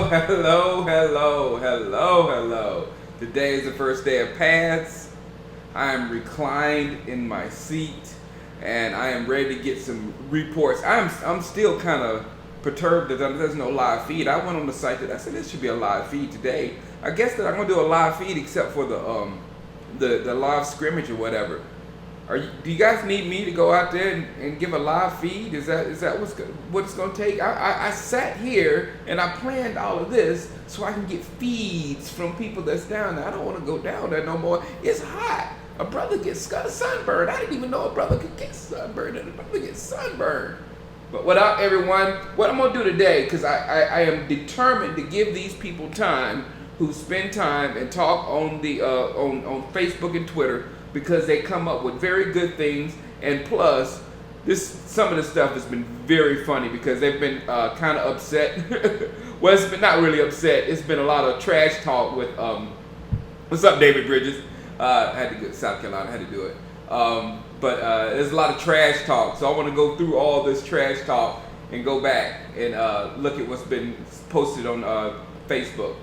hello. Today is the first day of pads. I am reclined in my seat and I am ready to get some reports. I'm still kind of perturbed that there's no live feed. I went on the site that I said this should be a live feed today. I guess that I'm gonna do a live feed except for the live scrimmage or whatever. Do you guys need me to go out there and give a live feed? Is that what it's going to take? I sat here and I planned all of this so I can get feeds from people that's down there. I don't want to go down there no more. It's hot. A brother gets sunburned. I didn't even know a brother could get sunburned and a brother gets sunburned. But what up, everyone? What I'm going to do today, because I am determined to give these people time who spend time and talk on the on Facebook and Twitter, because they come up with very good things, and plus some of the stuff has been very funny because they've been kind of upset. Well, it's been not really upset. It's been a lot of trash talk with what's up, David Bridges? I had to go to South Carolina. I had to do it. But there's a lot of trash talk, so I want to go through all this trash talk and go back and look at what's been posted on Facebook.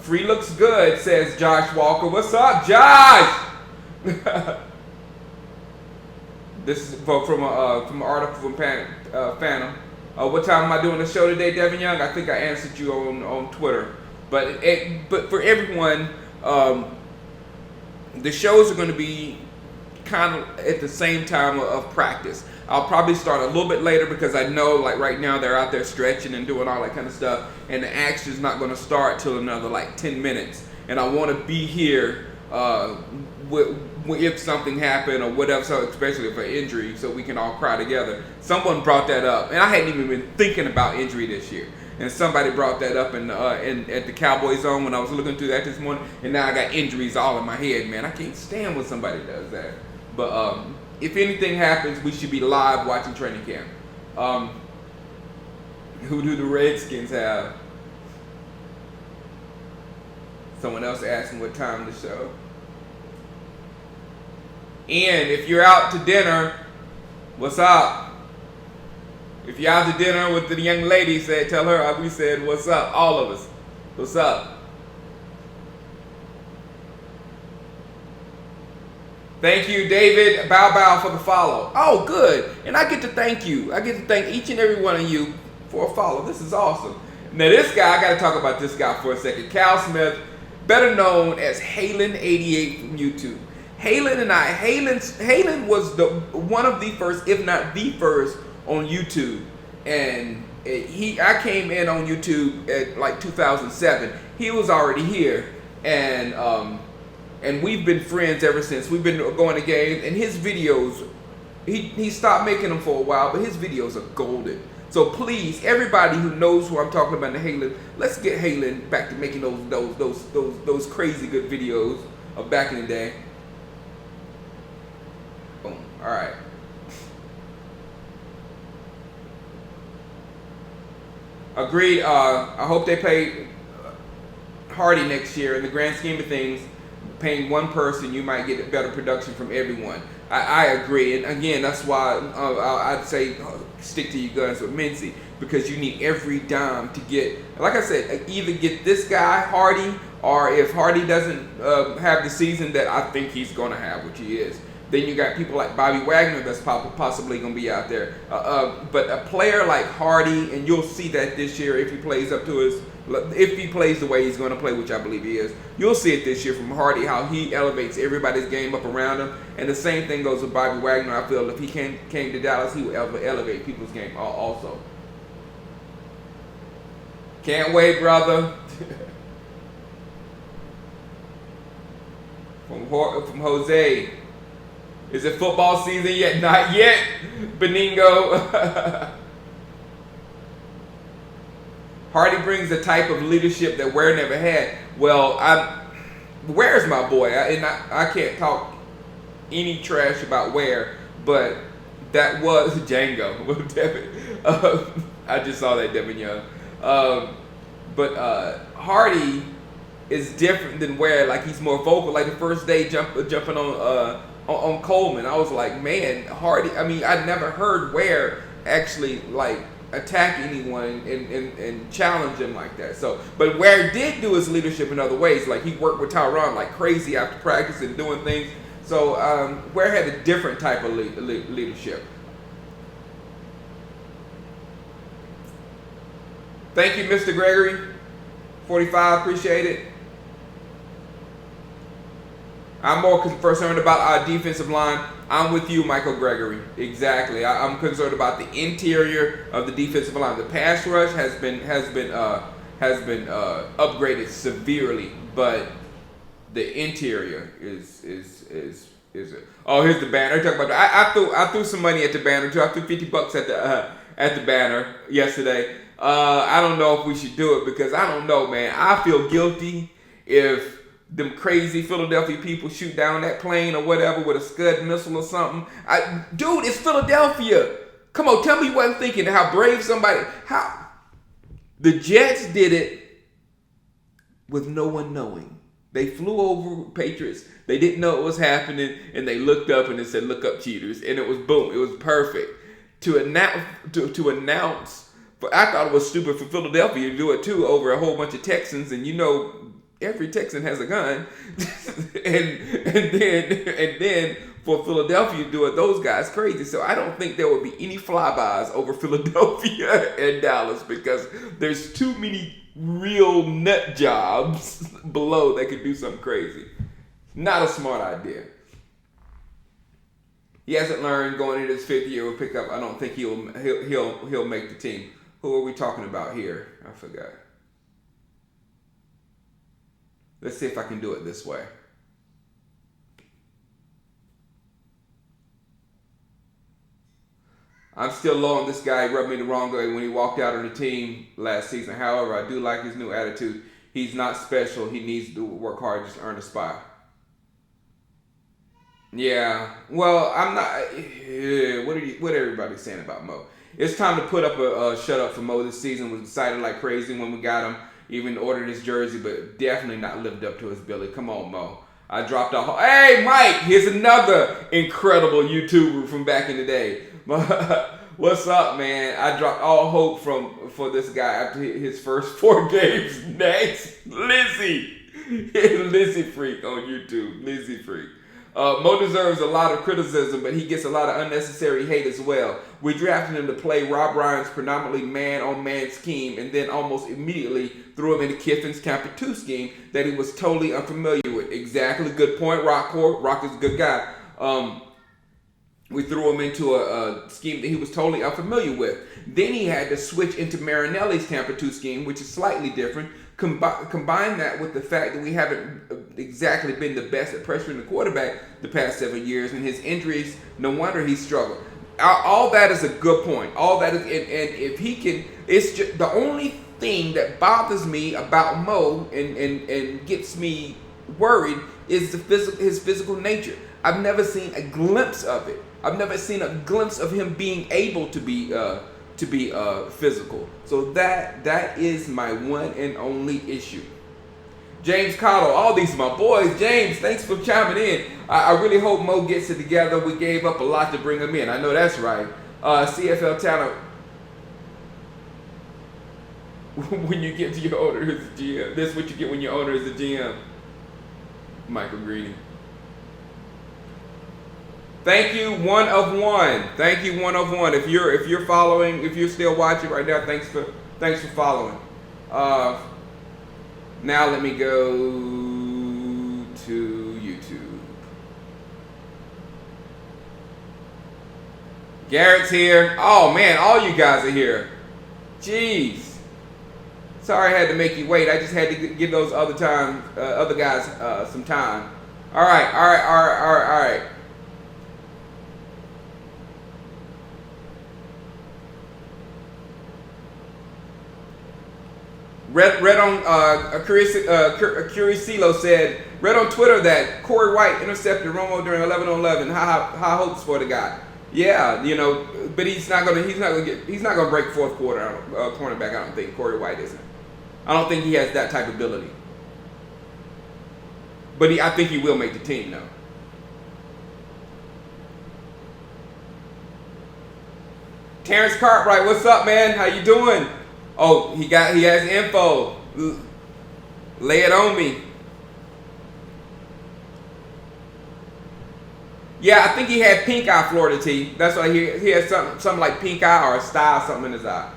Free looks good, says Josh Walker. What's up, Josh? This is from an article from Phantom. What time am I doing the show today, Devin Young? I think I answered you on Twitter. But for everyone, the shows are going to be kind of at the same time of practice. I'll probably start a little bit later because I know, like right now, they're out there stretching and doing all that kind of stuff, and the action is not going to start till another like 10 minutes. And I want to be here if something happened or whatever, so especially for injury, so we can all cry together. Someone brought that up, and I hadn't even been thinking about injury this year. And somebody brought that up at the Cowboy Zone when I was looking through that this morning, and now I got injuries all in my head, man. I can't stand when somebody does that. But if anything happens, we should be live watching training camp. Who do the Redskins have? Someone else asking what time the show. And if you're out to dinner, what's up? If you're out to dinner with the young lady, tell her we said what's up. All of us. What's up? Thank you, David. Bow for the follow. Oh, good. And I get to thank you. I get to thank each and every one of you for a follow. This is awesome. Now, this guy, I got to talk about this guy for a second. Cal Smith, better known as Halen88 from YouTube. Halen was one of the first, if not the first, on YouTube. And I came in on YouTube at like 2007. He was already here. And we've been friends ever since. We've been going to games, and his videos, he stopped making them for a while, but his videos are golden. So please, everybody who knows who I'm talking about, Halen, let's get Halen back to making those crazy good videos of back in the day. Boom. All right. Agreed. I hope they pay Hardy next year. In the grand scheme of things, paying one person, you might get better production from everyone. I agree, and again, that's why I'd say stick to your guns with Mincy, because you need every dime to get. Like I said, either get this guy Hardy, or if Hardy doesn't have the season that I think he's going to have, which he is, then you got people like Bobby Wagner that's possibly going to be out there. But a player like Hardy, and you'll see that this year if he plays up to his. If he plays the way he's going to play, which I believe he is, you'll see it this year from Hardy, how he elevates everybody's game up around him. And the same thing goes with Bobby Wagner. I feel if he came to Dallas, he would elevate people's game also. Can't wait, brother. From Jose. Is it football season yet? Not yet, Beningo. Hardy brings the type of leadership that Ware never had. Well, Ware's my boy, and I can't talk any trash about Ware, but that was Django. I just saw that, Devin Young. But Hardy is different than Ware. Like, he's more vocal. Like the first day jumping on Coleman, I was like, man, Hardy. I mean, I'd never heard Ware actually like attack anyone and challenge him like that. So, but Ware did do his leadership in other ways. Like he worked with Tyron like crazy after practice and doing things. So Ware had a different type of leadership. Thank you, Mr. Gregory. 45, appreciate it. I'm more concerned about our defensive line. I'm with you, Michael Gregory. Exactly. I'm concerned about the interior of the defensive line. The pass rush has been upgraded severely, but the interior is oh, here's the banner. Talk about that. I threw some money at the banner too. I threw $50 at the banner yesterday. I don't know if we should do it because I don't know, man. I feel guilty if them crazy Philadelphia people shoot down that plane or whatever with a Scud missile or something. Dude, it's Philadelphia. Come on, tell me you wasn't thinking how brave somebody. How the Jets did it with no one knowing. They flew over Patriots. They didn't know it was happening, and they looked up and it said, "Look up, cheaters," and it was boom. It was perfect to announce. But I thought it was stupid for Philadelphia to do it too over a whole bunch of Texans, and you know every Texan has a gun, and then for Philadelphia to do it, those guys crazy. So I don't think there would be any flybys over Philadelphia and Dallas because there's too many real nut jobs below that could do something crazy. Not a smart idea. He hasn't learned going into his 5th year with pickup. I don't think he'll make the team. Who are we talking about here? I forgot. Let's see if I can do it this way. I'm still low on this guy. He rubbed me the wrong way when he walked out on the team last season. However, I do like his new attitude. He's not special. He needs to work hard just to earn a spot. Yeah. Well, I'm not. What everybody saying about Mo? It's time to put up a shut up for Mo this season. Was excited like crazy when we got him. Even ordered his jersey, but definitely not lived up to his billing. Come on, Mo. I dropped a hey, Mike. Here's another incredible YouTuber from back in the day. What's up, man? I dropped all hope for this guy after his first 4 games. Next, Lizzie Freak on YouTube. Lizzie Freak. Mo deserves a lot of criticism, but he gets a lot of unnecessary hate as well. We drafted him to play Rob Ryan's predominantly man-on-man scheme, and then almost immediately threw him into Kiffin's Tampa 2 scheme that he was totally unfamiliar with. Exactly, good point, Rockcore. Rock is a good guy. We threw him into a scheme that he was totally unfamiliar with. Then he had to switch into Marinelli's Tampa 2 scheme, which is slightly different. Combine that with the fact that we haven't exactly been the best at pressuring the quarterback the past 7 years, and his injuries, no wonder he struggled. All that is a good point. All that is, and if he can, it's just the only thing that bothers me about Mo and gets me worried is his physical nature. I've never seen a glimpse of it. I've never seen a glimpse of him being able to be physical. So that is my one and only issue. James Cottle, all these are my boys. James, thanks for chiming in. I really hope Mo gets it together. We gave up a lot to bring him in. I know that's right. CFL talent. When you get to your owner as a GM, this is what you get when your owner is a GM. Michael Greeny. Thank you, 1 of 1. Thank you, 1 of 1. If you're following, if you're still watching right now, thanks for following. Now let me go to YouTube. Garrett's here. Oh man, all you guys are here. Jeez. Sorry I had to make you wait. I just had to give those other guys some time. All right. Read on Curicilo said, read on Twitter that Corey White intercepted Romo during 11-on-11. High hopes for the guy. Yeah, you know, but he's not gonna break fourth quarter cornerback. I don't think Corey White isn't. I don't think he has that type of ability. But I think he will make the team though. Terrance Cartwright, what's up, man? How you doing? Oh, he has info. Lay it on me. Yeah, I think he had pink eye, Florida T. That's why he has something like pink eye or a style, something in his eye.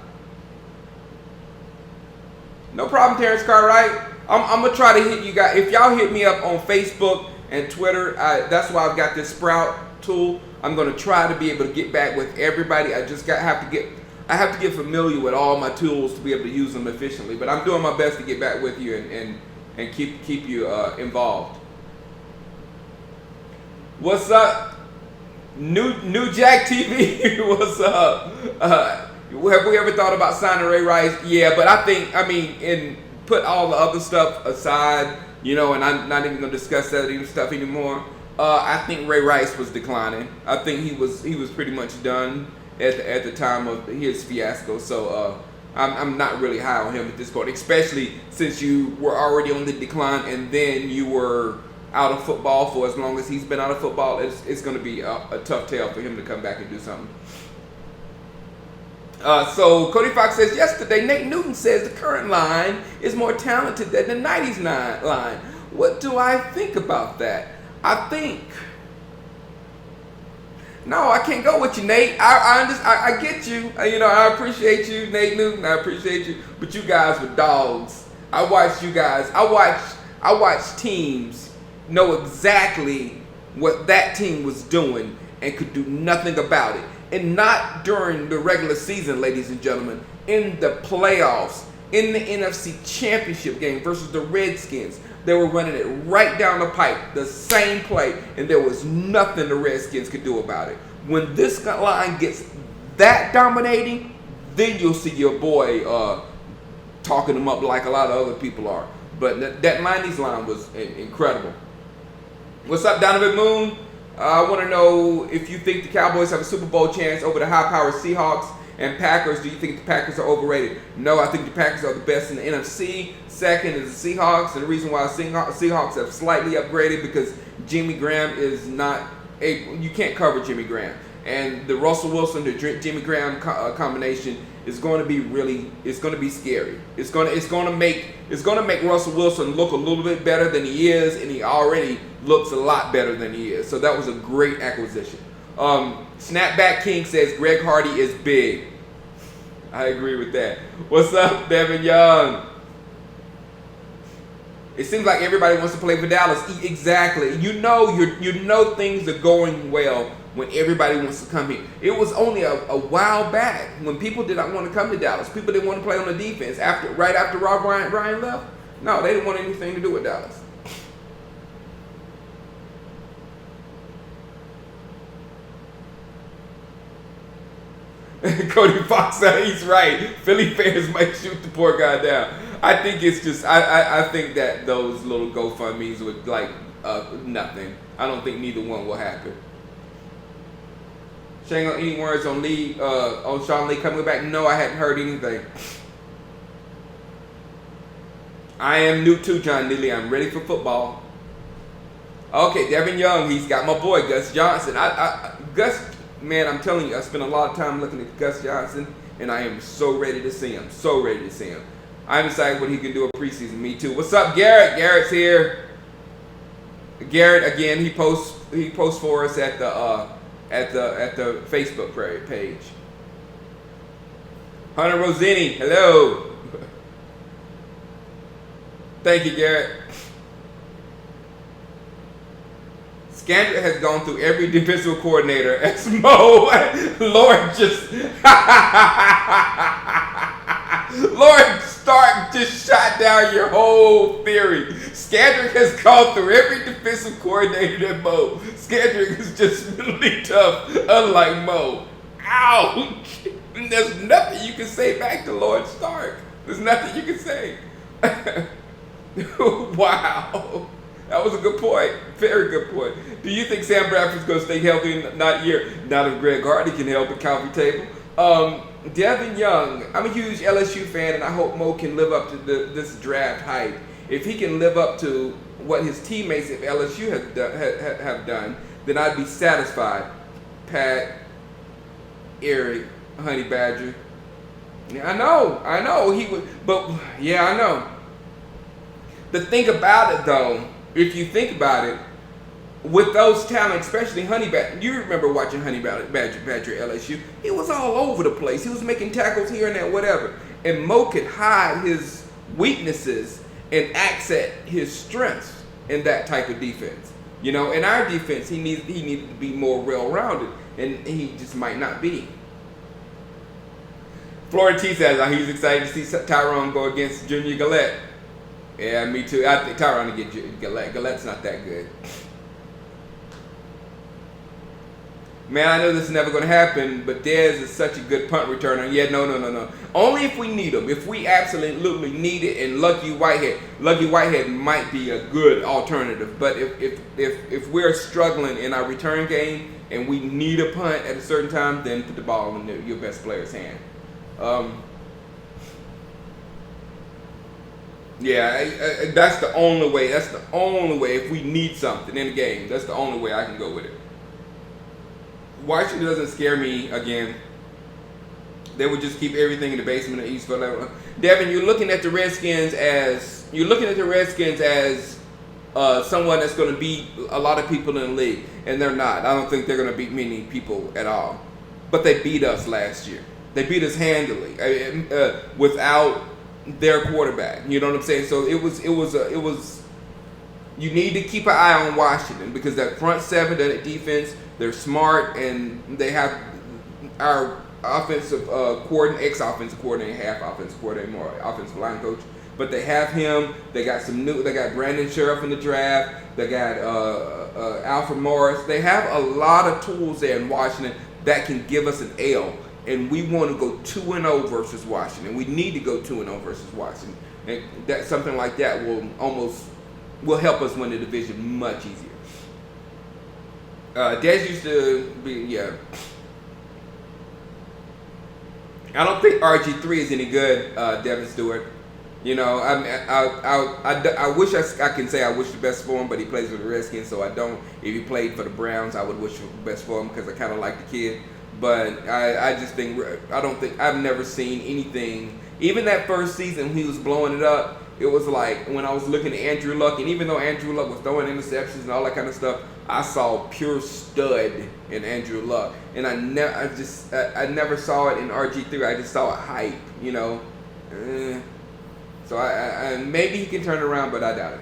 No problem, Terrance Cartwright. I'm gonna try to hit you guys. If y'all hit me up on Facebook and Twitter, that's why I've got this Sprout tool. I'm gonna try to be able to get back with everybody. I just have to get familiar with all my tools to be able to use them efficiently. But I'm doing my best to get back with you and keep you involved. What's up, New Jack TV? What's up? Have we ever thought about signing Ray Rice? Yeah, but I mean, put all the other stuff aside, and I'm not even gonna discuss that stuff anymore. I think Ray Rice was declining. I think he was pretty much done at the time of his fiasco. So I'm not really high on him at this point, especially since you were already on the decline and then you were out of football for as long as he's been out of football. It's going to be a tough tale for him to come back and do something. So Cody Fox says, yesterday Nate Newton says the current line is more talented than the 90s line. What do I think about that? No, I can't go with you, Nate. I get you. I appreciate you, Nate Newton. I appreciate you. But you guys were dogs. I watched you guys. I watched teams know exactly what that team was doing and could do nothing about it. And not during the regular season, ladies and gentlemen. In the playoffs, in the NFC Championship game versus the Redskins, they were running it right down the pipe, the same play, and there was nothing the Redskins could do about it. When this line gets that dominating, then you'll see your boy talking them up like a lot of other people are. But that 90s line was incredible. What's up, Donovan Moon? I want to know if you think the Cowboys have a Super Bowl chance over the high-powered Seahawks and Packers. Do you think the Packers are overrated? No, I think the Packers are the best in the NFC. Second is the Seahawks, and the reason why the Seahawks have slightly upgraded because Jimmy Graham is not able. You can't cover Jimmy Graham, and the Russell Wilson to Jimmy Graham combination is going to be it's going to be scary. It's going to make Russell Wilson look a little bit better than he is, and he already looks a lot better than he is. So that was a great acquisition. Snapback King says Greg Hardy is big. I agree with that. What's up, Devin Young? It seems like everybody wants to play for Dallas. Exactly. You know things are going well when everybody wants to come here. It was only a while back when people did not want to come to Dallas. People didn't want to play on the defense right after Rob Ryan left. No, they didn't want anything to do with Dallas. Cody Fox said he's right. Philly fans might shoot the poor guy down. I think it's just I think that those little GoFundMes would nothing. I don't think neither one will happen. Shane, any words on Sean Lee coming back? No, I hadn't heard anything. I am new too, John Neely. I'm ready for football. Okay, Devin Young. He's got my boy Gus Johnson. Gus. Man, I'm telling you, I spent a lot of time looking at Gus Johnson, and I am so ready to see him. So ready to see him. I'm excited what he can do in preseason. Me too. What's up, Garrett? Garrett's here. Garrett again. He posts for us at the Facebook page. Hunter Rosini, hello. Thank you, Garrett. Scandrick has gone through every defensive coordinator as Mo. Lord Stark just shot down your whole theory. Scandrick has gone through every defensive coordinator than Mo. Scandrick is just really tough, unlike Mo. Ouch! There's nothing you can say back to Lord Stark. There's nothing you can say. Wow. That was a good point. Very good point. Do you think Sam Bradford's going to stay healthy not if Greg Hardy can help at coffee table? Devin Young. I'm a huge LSU fan, and I hope Mo can live up to this draft hype. If he can live up to what his teammates at LSU have done, then I'd be satisfied. Pat, Eric, Honey Badger. Yeah, I know he would, but yeah, I know. The thing about it though, if you think about it, with those talents, especially Honey Badger, you remember watching Honey Badger at LSU? He was all over the place. He was making tackles here and there, whatever. And Mo could hide his weaknesses and accent his strengths in that type of defense. You know, in our defense, he needed to be more well-rounded, and he just might not be. Florida T says he's excited to see Tyrone go against Junior Galette. Yeah, me too. I think Tyrone will get Galette. Galette's not that good. Man, I know this is never going to happen, but Dez is such a good punt returner. Yeah, no. Only if we need him. If we absolutely need it, and Lucky Whitehead might be a good alternative. But if we're struggling in our return game and we need a punt at a certain time, then put the ball in your best player's hand. That's the only way. That's the only way. If we need something in the game, that's the only way I can go with it. Washington doesn't scare me again. They would just keep everything in the basement of East Philadelphia. Devin, you're looking at the Redskins as someone that's going to beat a lot of people in the league, and they're not. I don't think they're going to beat many people at all. But they beat us last year. They beat us handily without their quarterback. You know what I'm saying? So it was. You need to keep an eye on Washington because that front seven, that defense, they're smart, and they have our offensive ex-offensive coordinator, half offensive coordinator, more offensive line coach. But they have him. They got They got Brandon Sheriff in the draft. They got Alfred Morris. They have a lot of tools there in Washington that can give us an L. And we want to go 2-0 versus Washington. We need to go 2-0 versus Washington. And that something like that will help us win the division much easier. Dez used to be, I don't think RG3 is any good, Devin Stewart. You know, I wish I can say I wish the best for him, but he plays for the Redskins, so I don't. If he played for the Browns, I would wish the best for him because I kind of like the kid. But I just think, I've never seen anything. Even that first season when he was blowing it up, it was like when I was looking at Andrew Luck, and even though Andrew Luck was throwing interceptions and all that kind of stuff, I saw pure stud in Andrew Luck, and I never saw it in RG3. I just saw a hype, you know. So I maybe he can turn it around, but I doubt it.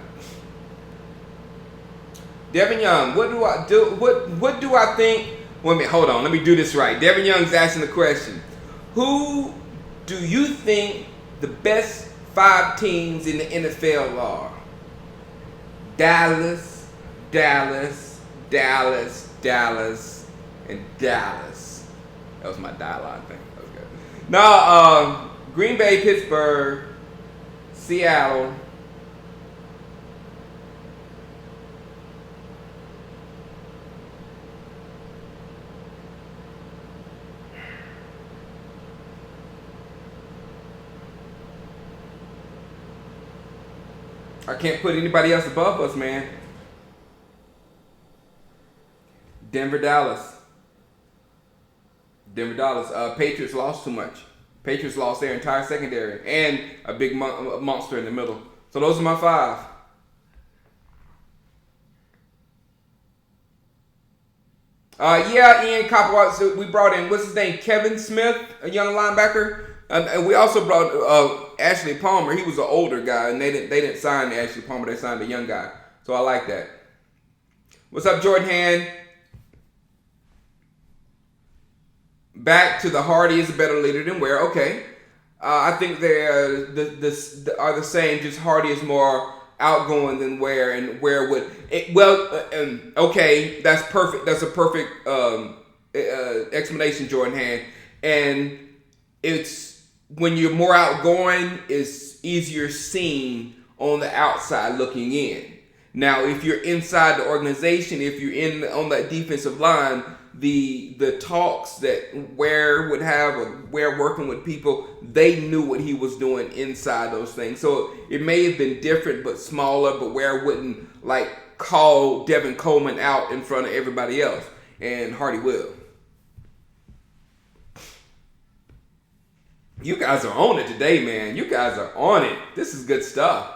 Devin Young, what do I do? What do I think? Wait a minute, hold on. Let me do this right. Devin Young's asking the question: who do you think the best 5 teams in the NFL are? Dallas, and Dallas. That was my dialogue thing. That was good. No, Green Bay, Pittsburgh, Seattle. I can't put anybody else above us, man. Denver, Dallas. Patriots lost too much. Patriots lost their entire secondary and a big monster in the middle. So those are my 5. Ian Copperwhite. So we brought in, what's his name? Kevin Smith, a young linebacker. And we also brought Ashley Palmer. He was an older guy, and they didn't sign Ashley Palmer. They signed a young guy. So I like that. What's up, Jordan Hand? Back to the Hardy is a better leader than Ware. Okay. I think they are the same. Just Hardy is more outgoing than Ware, and Ware would. Okay, that's perfect. That's a perfect explanation, Jordan Hand. And it's when you're more outgoing, it's easier seen on the outside looking in. Now, if you're inside the organization, if you're on that defensive line, the talks that Ware would have, or Ware working with people, they knew what he was doing inside those things. So it may have been different but smaller, but Ware wouldn't call Devin Coleman out in front of everybody else, and Hardy will. You guys are on it today, man. You guys are on it. This is good stuff.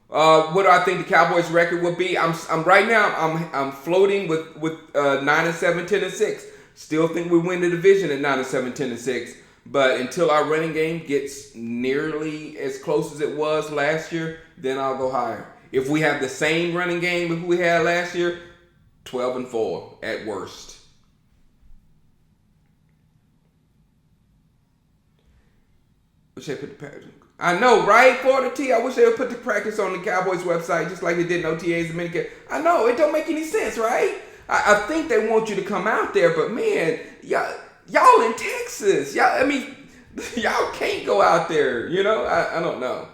What do I think the Cowboys' record will be? I'm right now. I'm floating with 9-7, 10-6. Still think we win the division at 9-7, 10-6. But until our running game gets nearly as close as it was last year, then I'll go higher. If we have the same running game as we had last year, 12-4 at worst. Wish they put the practice. I know, right? Florida T. I wish they would put the practice on the Cowboys website just like they did in OTAs and minicamp. I know it don't make any sense, right? I think they want you to come out there, but man, y'all in Texas, y'all can't go out there. You know, I don't know.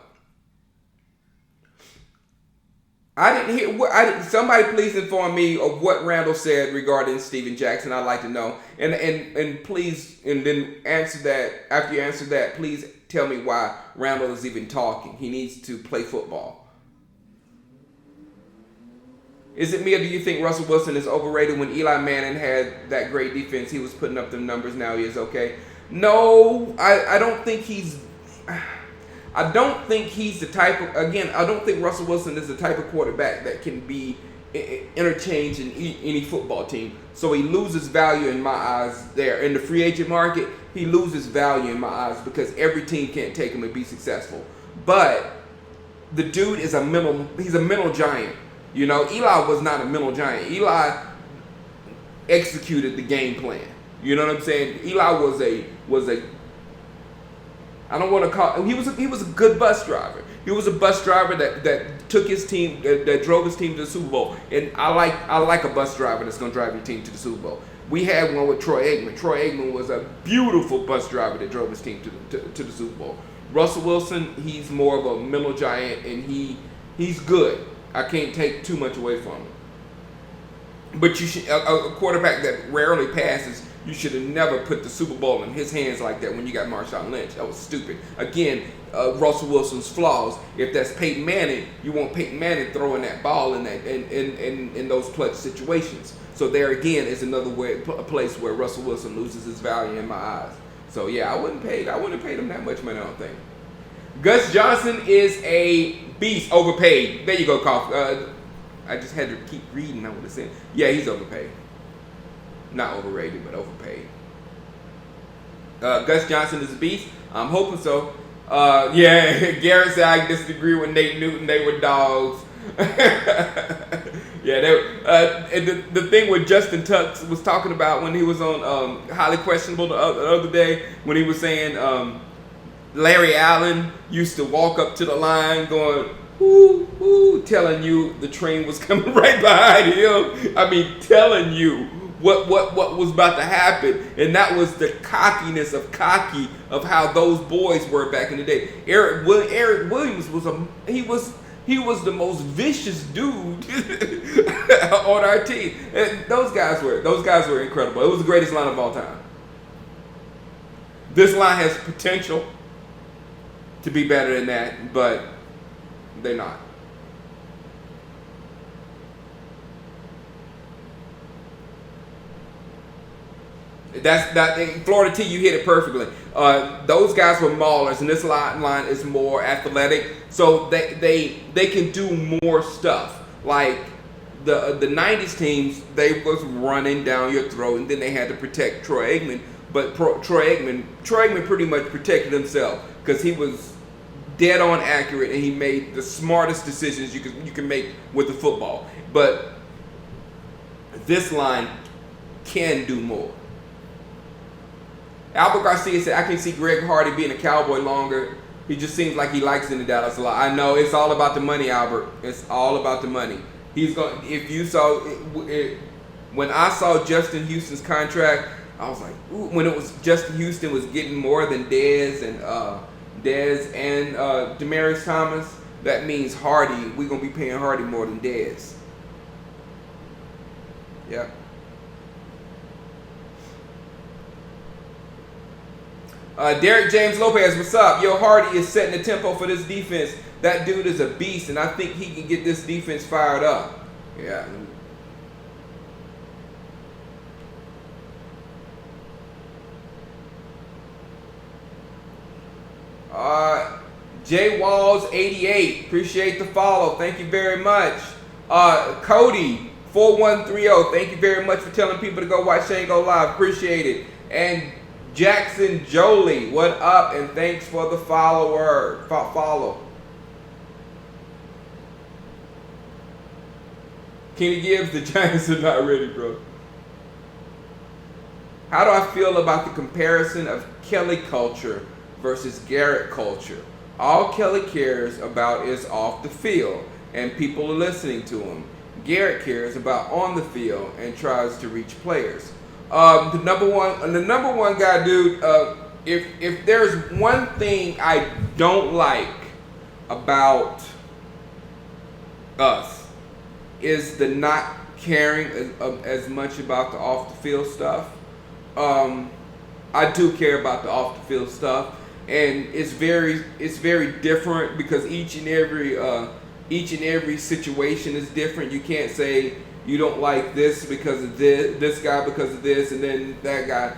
I didn't hear. Somebody please inform me of what Randall said regarding Steven Jackson. I'd like to know, and please, and then answer that. After you answer that, please tell me why Randall is even talking. He needs to play football. Is it me, or do you think Russell Wilson is overrated? When Eli Manning had that great defense, he was putting up the numbers. Now he is okay. No, I don't think he's. I don't think he's the type of, again, I don't think Russell Wilson is the type of quarterback that can be interchanged in any football team. So he loses value in my eyes there. In the free agent market, he loses value in my eyes because every team can't take him and be successful. But the dude is he's a mental giant. You know, Eli was not a mental giant. Eli executed the game plan. You know what I'm saying? Eli was a I don't want to call. He was a good bus driver. He was a bus driver that took his team, that drove his team to the Super Bowl. And I like a bus driver that's going to drive your team to the Super Bowl. We had one with Troy Aikman. Troy Aikman was a beautiful bus driver that drove his team to the Super Bowl. Russell Wilson, he's more of a mental giant, and he's good. I can't take too much away from him. But you should a quarterback that rarely passes. You should have never put the Super Bowl in his hands like that when you got Marshawn Lynch. That was stupid. Again, Russell Wilson's flaws. If that's Peyton Manning, you want Peyton Manning throwing that ball in those clutch situations. So there again is another a place where Russell Wilson loses his value in my eyes. So yeah, I wouldn't have paid him that much money, I don't think. Gus Johnson is a beast, overpaid. There you go, Cough. I just had to keep reading. I would have said, yeah, he's overpaid. Not overrated, but overpaid. Gus Johnson is a beast. I'm hoping so. Yeah, Garrett said I disagree with Nate Newton. They were dogs. Yeah, and the thing with Justin Tuck was talking about when he was on Highly Questionable the other day, when he was saying Larry Allen used to walk up to the line going, ooh, ooh, telling you the train was coming right behind him. I mean, telling you what was about to happen, and that was the cockiness of how those boys were back in the day. Eric Williams was the most vicious dude on our team. And those guys were incredible. It was the greatest line of all time. This line has potential to be better than that, but they're not. That Florida T, you hit it perfectly. Those guys were maulers, and this line is more athletic, so they can do more stuff. Like the 90s teams, they was running down your throat, and then they had to protect Troy Aikman. But Troy Aikman pretty much protected himself because he was dead on accurate, and he made the smartest decisions you can make with the football. But this line can do more. Albert Garcia said, I can see Greg Hardy being a Cowboy longer. He just seems like he likes it in Dallas a lot. I know, it's all about the money, Albert. It's all about the money. He's going. If you saw it, when I saw Justin Houston's contract, I was like, ooh, when it was Justin Houston was getting more than Dez and Demaryius Thomas, that means Hardy. We're gonna be paying Hardy more than Dez. Yeah. Derek James Lopez, what's up? Yo, Hardy is setting the tempo for this defense. That dude is a beast, and I think he can get this defense fired up. Yeah. J Walls 88, appreciate the follow. Thank you very much. Cody 4130, thank you very much for telling people to go watch Shane Go Live. Appreciate it. And Jackson Jolie, what up? And thanks for the follow. Kenny Gibbs, the Giants are not ready, bro. How do I feel about the comparison of Kelly culture versus Garrett culture? All Kelly cares about is off the field, and people are listening to him. Garrett cares about on the field and tries to reach players. The number one guy, dude. If there's one thing I don't like about us, is the not caring as much about the off the field stuff. I do care about the off the field stuff, and it's very different because each and every situation is different. You can't say you don't like this because of this guy because of this, and then that guy.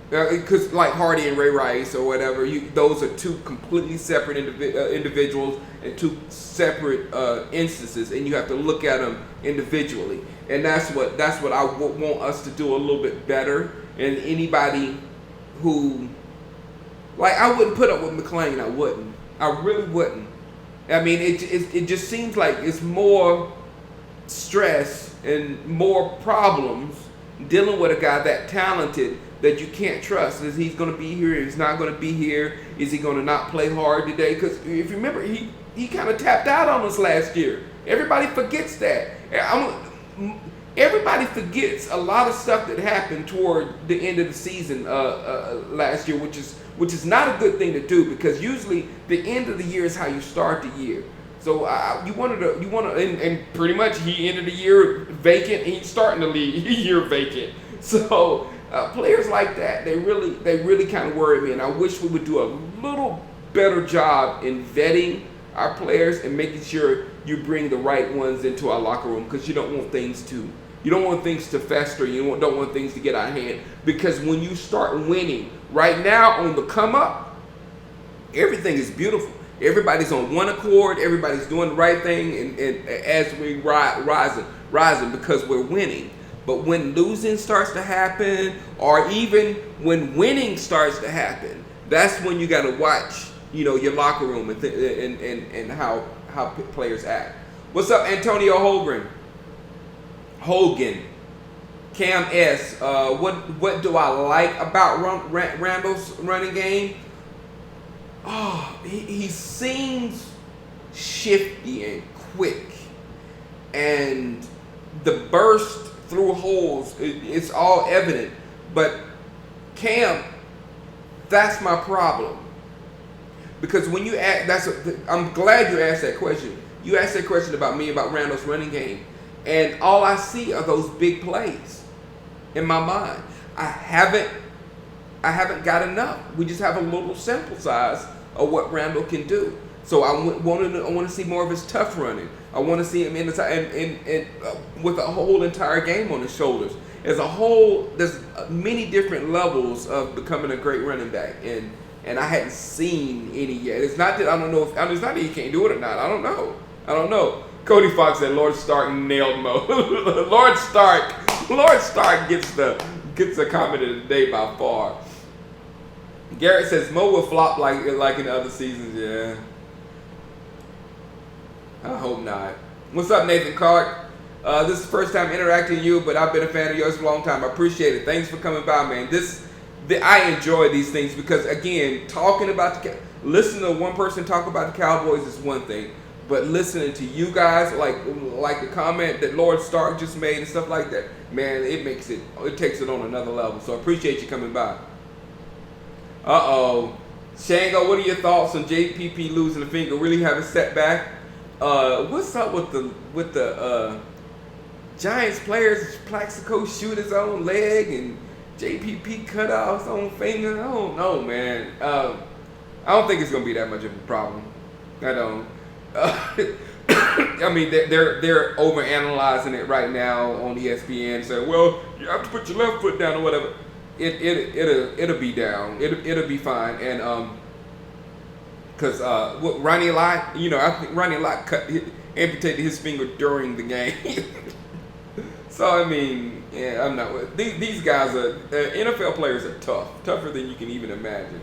Because like Hardy and Ray Rice or whatever, those are two completely separate individuals and two separate instances, and you have to look at them individually. And that's what I want us to do a little bit better. And anybody who, like, I wouldn't put up with McClain. I really wouldn't. I mean, it just seems like it's more stress and more problems dealing with a guy that talented that you can't trust. Is he's going to be here? He's not going to be here? Is he going to not play hard today? Because if you remember, he kind of tapped out on us last year. Everybody forgets that. Everybody forgets a lot of stuff that happened toward the end of the season last year, which is not a good thing to do, because usually the end of the year is how you start the year. So you want to, and pretty much he ended the year vacant. And he's starting the year vacant. So players like that, they really kind of worry me, and I wish we would do a little better job in vetting our players and making sure you bring the right ones into our locker room, because you don't want things to fester. You don't want things to get out of hand, because when you start winning right now on the come up, everything is beautiful. Everybody's on one accord. Everybody's doing the right thing, and as we rising because we're winning. But when losing starts to happen, or even when winning starts to happen, that's when you got to watch, your locker room and how players act. What's up, Antonio Hogan, Cam S. What do I like about Randall's running game? Oh, he seems shifty and quick, and the burst through holes, it's all evident. But Cam, that's my problem. Because when you ask, I'm glad you asked that question. You asked that question about me, about Randall's running game, and all I see are those big plays in my mind. I haven't got enough. We just have a little sample size of what Randall can do. So I want to see more of his tough running. I want to see him with a whole entire game on his shoulders. As a whole, there's many different levels of becoming a great running back, and I hadn't seen any yet. It's not that I don't know it's not that he can't do it or not. I don't know. Cody Fox said Lord Stark nailed Mo. Lord Stark gets the comment of the day by far. Garrett says Mo will flop like in other seasons. Yeah, I hope not. What's up, Nathan Clark? This is the first time interacting with you, but I've been a fan of yours for a long time. I appreciate it. Thanks for coming by, man. I enjoy these things because, again, listening to one person talk about the Cowboys is one thing, but listening to you guys, like the comment that Lord Stark just made and stuff like that, man, it takes it on another level. So I appreciate you coming by. Shango, what are your thoughts on JPP losing a finger? Really have a setback? What's up with the Giants players? Plaxico shoot his own leg and JPP cut off his own finger. I don't know, man. I don't think it's gonna be that much of a problem. I don't. I mean, they're overanalyzing it right now on ESPN, saying, "Well, you have to put your left foot down or whatever." It'll be down. It'll be fine. And Because Ronnie Lott, I think Ronnie Lott amputated his finger during the game. So, I mean, yeah, I'm not. These guys NFL players are tougher than you can even imagine.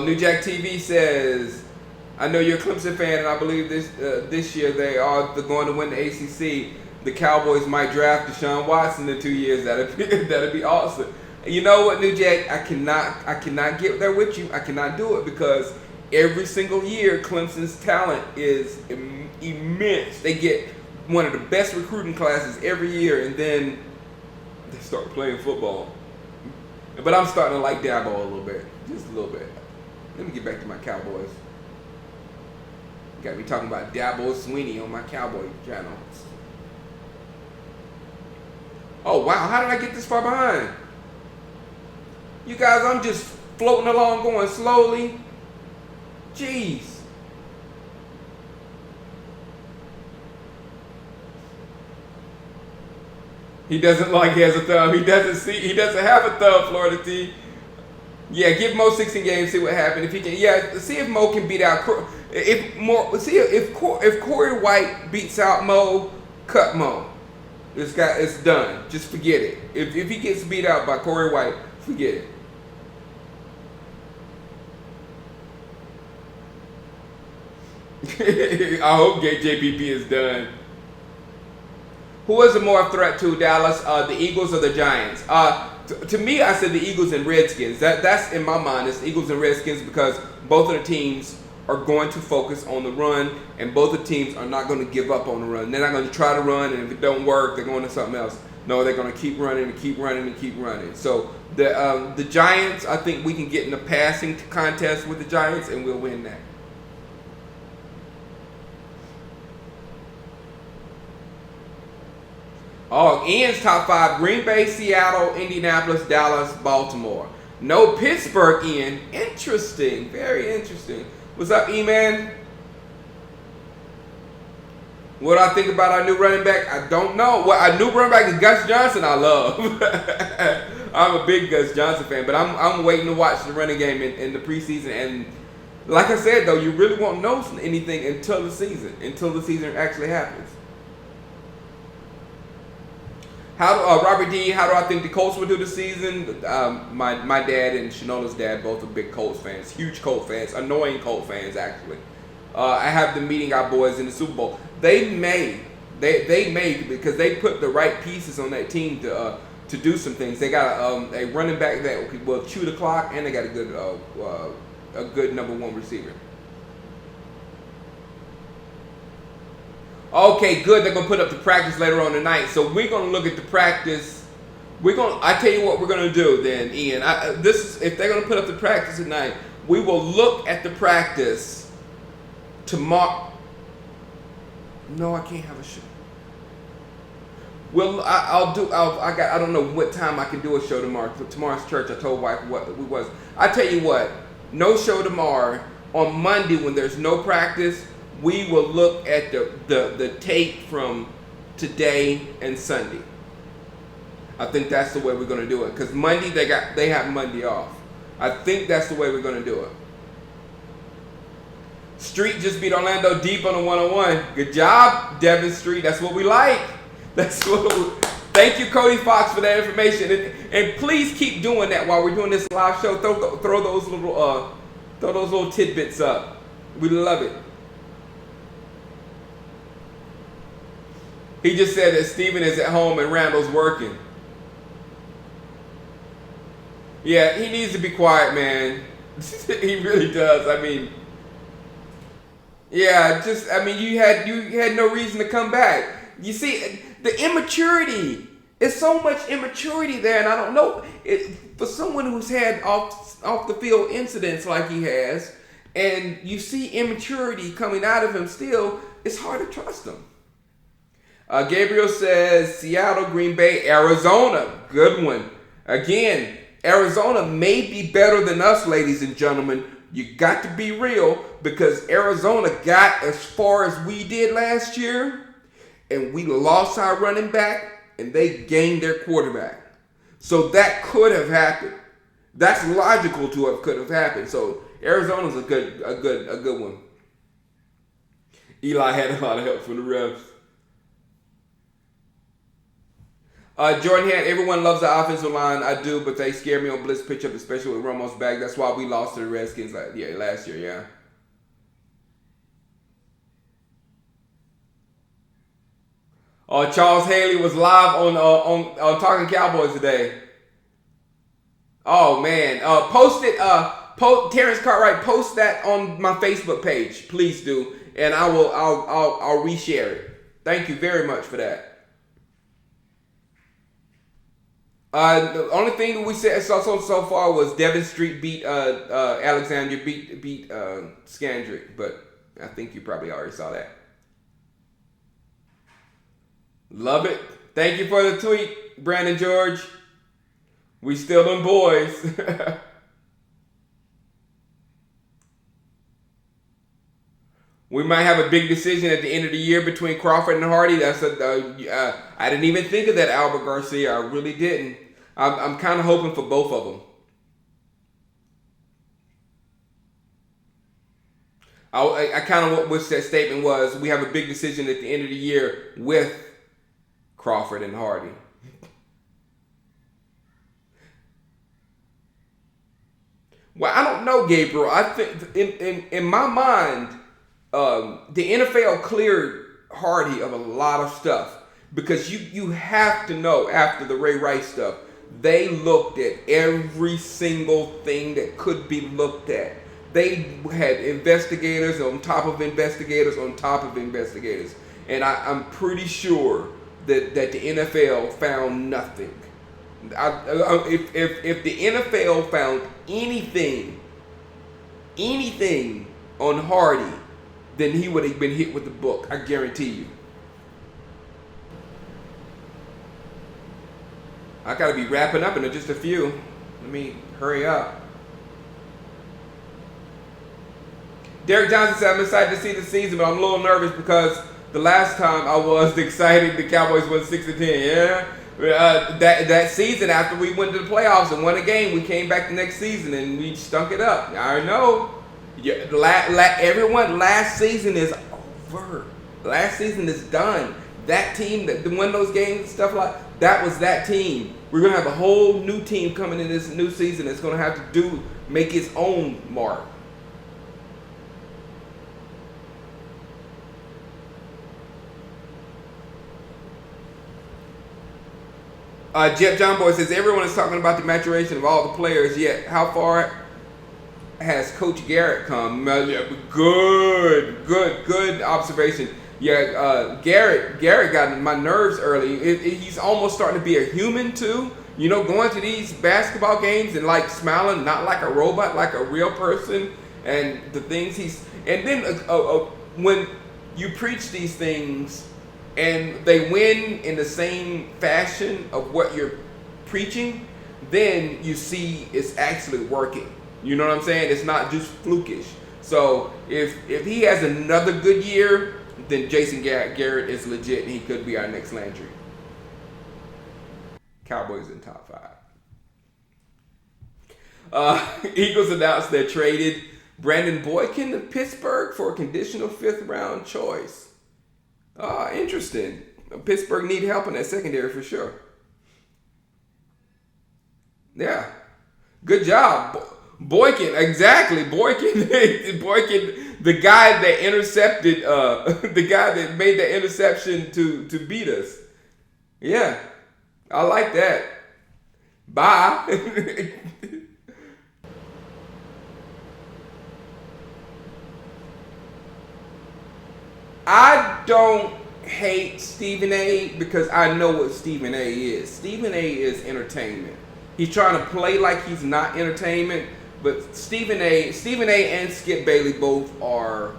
New Jack TV says, I know you're a Clemson fan, and I believe this year they are going to win the ACC. The Cowboys might draft Deshaun Watson in 2 years. That'd be awesome. You know what, New Jack? I cannot get there with you. I cannot do it because every single year Clemson's talent is immense. They get one of the best recruiting classes every year, and then they start playing football. But I'm starting to like Dabo a little bit, just a little bit. Let me get back to my Cowboys. Got me talking about Dabo Sweeney on my Cowboy channel. Oh, wow. How did I get this far behind? You guys, I'm just floating along going slowly. Jeez. He doesn't like he has a thumb. He doesn't have a thumb, Florida T. Yeah, give Mo 16 games, see what happens. If he can, yeah, see if Mo can beat out. If Corey White beats out Mo, cut Mo. It's done. Just forget it. If he gets beat out by Corey White, forget it. I hope JPP is done. Who is a more threat to Dallas? The Eagles or the Giants? To me, I said the Eagles and Redskins. That's in my mind. It's the Eagles and Redskins because both of the teams are going to focus on the run, and both the teams are not going to give up on the run. They're not going to try to run, and if it don't work, they're going to something else. No, they're going to keep running and keep running and keep running. So the Giants, I think we can get in a passing contest with the Giants, and we'll win that. Oh, Ian's top 5: Green Bay, Seattle, Indianapolis, Dallas, Baltimore. No Pittsburgh, Ian. Interesting. Very interesting. What's up, E-Man? What do I think about our new running back? I don't know. Well, our new running back is Gus Johnson. I love. I'm a big Gus Johnson fan, but I'm waiting to watch the running game in the preseason. And like I said, though, you really won't know anything until the season actually happens. Robert D, how do I think the Colts will do this season? My dad and Shanola's dad both are big Colts fans, huge Colts fans, annoying Colts fans actually. I have them meeting our boys in the Super Bowl. They may because they put the right pieces on that team to do some things. They got a running back that will chew the clock, and they got a good number one receiver. Okay, good. They're gonna put up the practice later on tonight, so we're gonna look at the practice. I tell you what we're gonna do then, Ian. If they're gonna put up the practice tonight, we will look at the practice tomorrow. No, I can't have a show. Well, I don't know what time I can do a show tomorrow. Tomorrow's church. I told wife what we was. I tell you what, no show tomorrow. On Monday when there's no practice, we will look at the tape from today and Sunday. I think that's the way we're going to do it. Because Monday, they have Monday off. I think that's the way we're going to do it. Street just beat Orlando deep on a 1-on-1. Good job, Devin Street. That's what we like. Thank you, Cody Fox, for that information. And please keep doing that while we're doing this live show. Throw those little tidbits up. We love it. He just said that Steven is at home and Randall's working. Yeah, he needs to be quiet, man. He really does. I mean, yeah, you had no reason to come back. You see, the immaturity. It's so much immaturity there, and I don't know. For someone who's had off the field incidents like he has, and you see immaturity coming out of him still, it's hard to trust him. Gabriel says Seattle, Green Bay, Arizona. Good one. Again, Arizona may be better than us, ladies and gentlemen. You got to be real, because Arizona got as far as we did last year, and we lost our running back, and they gained their quarterback. So that could have happened. That's logical to have could have happened. So Arizona's a good one. Eli had a lot of help from the refs. Jordan Hand, everyone loves the offensive line. I do, but they scare me on blitz pitchup, especially with Ramos back. That's why we lost to the Redskins last year, yeah. Charles Haley was live on Talking Cowboys today. Oh man, post it. Terrence Cartwright, post that on my Facebook page, please do, and I'll reshare it. Thank you very much for that. The only thing that we said so far was Devon Street beat Alexandria beat Scandrick, but I think you probably already saw that. Love it. Thank you for the tweet, Brandon George. We still them boys. We might have a big decision at the end of the year between Crawford and Hardy. I didn't even think of that, Albert Garcia. I really didn't. I'm kind of hoping for both of them. I kind of wish that statement was, we have a big decision at the end of the year with Crawford and Hardy. Well, I don't know, Gabriel. I think in my mind, the NFL cleared Hardy of a lot of stuff, because you have to know, after the Ray Rice stuff, they looked at every single thing that could be looked at. They had investigators on top of investigators on top of investigators, and I'm pretty sure that the NFL found nothing. If the NFL found anything on Hardy, then he would have been hit with the book. I guarantee you. I gotta be wrapping up in just a few. Let me hurry up. Derek Johnson said, I'm excited to see the season, but I'm a little nervous because the last time I was excited, the Cowboys won 6-10. Yeah. That season, after we went to the playoffs and won a game, we came back the next season and we stunk it up. I know. Yeah, everyone, last season is over. Last season is done. That team that won those games and stuff like that was that team. We're gonna have a whole new team coming in this new season that's gonna have to make its own mark. Jeff John Boy says, everyone is talking about the maturation of all the players, yet how far has Coach Garrett come? Good observation. Yeah, Garrett got in my nerves early. He's almost starting to be a human too. You know, going to these basketball games and like smiling, not like a robot, like a real person. And the things and then when you preach these things and they win in the same fashion of what you're preaching, then you see it's actually working. You know what I'm saying? It's not just flukish. So if he has another good year, then Jason Garrett is legit and he could be our next Landry. Cowboys in top 5. Eagles announced they traded Brandon Boykin to Pittsburgh for a conditional 5th round choice. Interesting. Pittsburgh need help in that secondary for sure. Yeah. Good job. Boykin, exactly. Boykin, the guy that intercepted, the guy that made the interception to beat us. Yeah. I like that. Bye. I don't hate Stephen A because I know what Stephen A is. Stephen A is entertainment. He's trying to play like he's not entertainment, but Stephen A and Skip Bailey both are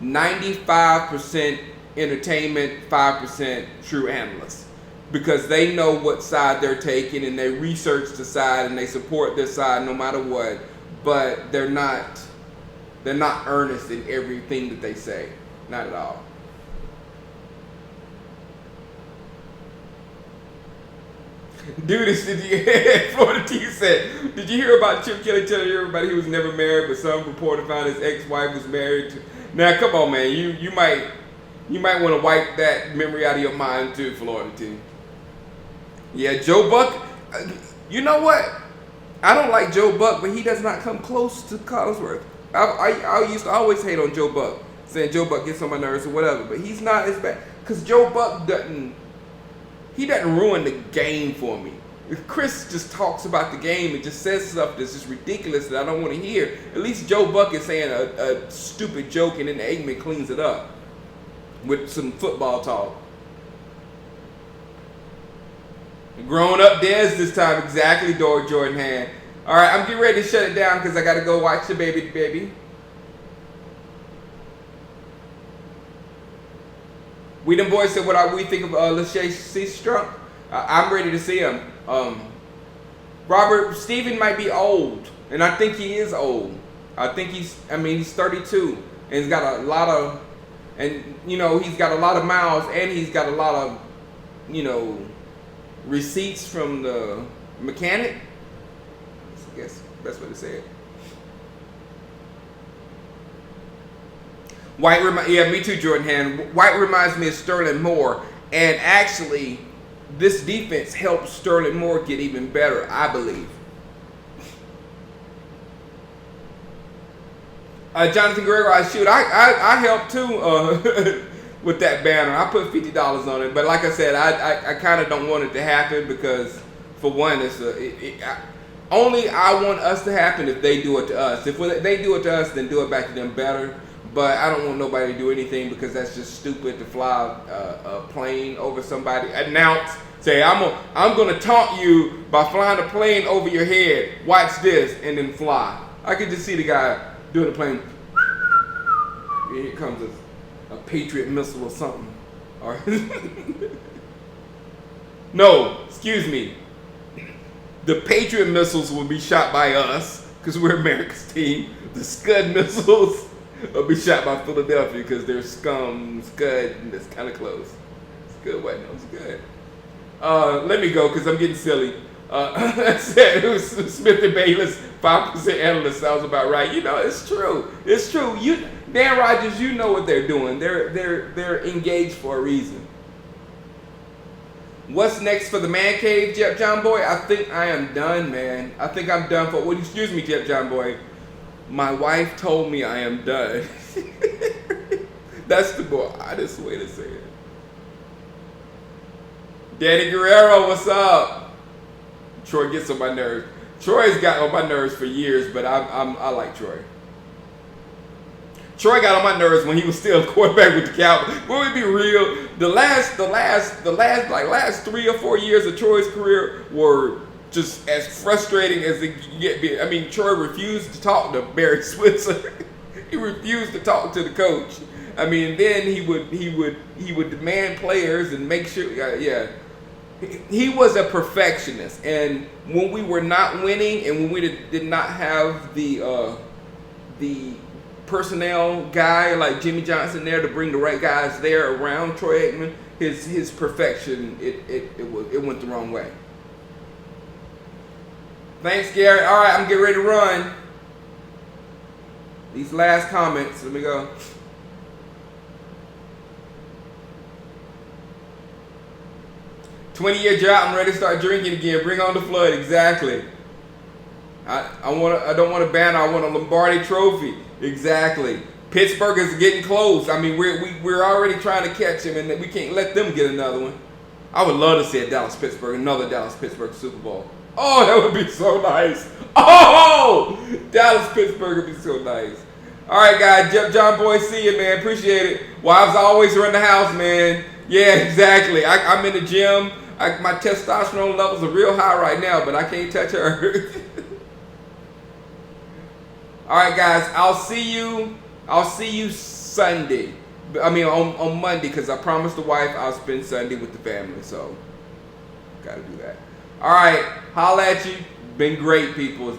95% entertainment, 5% true analysts, because they know what side they're taking and they research the side and they support their side no matter what, but they're not earnest in everything that they say. Not at all. Dude, Florida T said, did you hear about Chip Kelly telling everybody he was never married, but some reporter found his ex-wife was married to... Now, come on, man. You might want to wipe that memory out of your mind, too, Florida T. Yeah, Joe Buck. You know what? I don't like Joe Buck, but he does not come close to Collinsworth. I used to always hate on Joe Buck, saying Joe Buck gets on my nerves or whatever, but he's not as bad. Because Joe Buck doesn't ruin the game for me. If Chris just talks about the game and just says stuff that's just ridiculous that I don't want to hear, at least Joe Buck is saying a stupid joke and then Aikman cleans it up with some football talk. Grown up Dez this time, exactly, Jordan Hand. All right, I'm getting ready to shut it down because I got to go watch the baby. We them boys said what we think of Lachey Strunk. I'm ready to see him. Robert Steven might be old, and I think he is old. I think he's 32, and he's got a lot of, he's got a lot of miles, and he's got a lot of, receipts from the mechanic. I guess that's what it said. Me too, Jordan Hand. White reminds me of Sterling Moore, and actually, this defense helped Sterling Moore get even better, I believe. Jonathan Guerrero, I helped too with that banner. I put $50 on it, but like I said, I kind of don't want it to happen because, for one, only I want us to happen if they do it to us. If they do it to us, then do it back to them better. But I don't want nobody to do anything because that's just stupid to fly a plane over somebody. Announce, say, I'm gonna taunt you by flying a plane over your head. Watch this, and then fly. I could just see the guy doing the plane. Here comes a Patriot missile or something. All right. No, excuse me. The Patriot missiles will be shot by us because we're America's team. The Scud missiles will be shot by Philadelphia because they're Scud, and that's kind of close. It's good, White Nose, good. Let me go because I'm getting silly. I said it was Smith and Bayless, 5% analyst sounds about right. It's true. It's true. Dan Rogers, you know what they're doing. They're engaged for a reason. What's next for the man cave, Jeff John Boy? I think I am done, man. I think I'm done for. Well, excuse me, Jeff John Boy. My wife told me I am done. That's the oddest way to say it. Danny Guerrero, what's up? Troy gets on my nerves. Troy's got on my nerves for years, but I like Troy. Troy got on my nerves when he was still a quarterback with the Cowboys. But we be real, the last 3 or 4 years of Troy's career were just as frustrating as it can get. I mean, Troy refused to talk to Barry Switzer. He refused to talk to the coach. I mean, then he would demand players and make sure. Yeah, he was a perfectionist. And when we were not winning, and when we did not have the personnel guy like Jimmy Johnson there to bring the right guys there around Troy Aikman, his perfection it went the wrong way. Thanks, Gary. All right, I'm getting ready to run. These last comments, let me go. "20-year drought. I'm ready to start drinking again. Bring on the flood." Exactly. I don't want a banner. I want a Lombardi trophy. Exactly. Pittsburgh is getting close. I mean, we're already trying to catch him, and we can't let them get another one. I would love to see another Dallas-Pittsburgh Super Bowl. Oh, that would be so nice. Oh, Dallas-Pittsburgh would be so nice. All right, guys. Jeff John Boy, see you, man. Appreciate it. Wives always run the house, man. Yeah, exactly. I'm in the gym. My testosterone levels are real high right now, but I can't touch her. All right, guys. I'll see you Sunday. I mean, on Monday, because I promised the wife I'll spend Sunday with the family. So, got to do that. All right. Holla at you. Been great, people.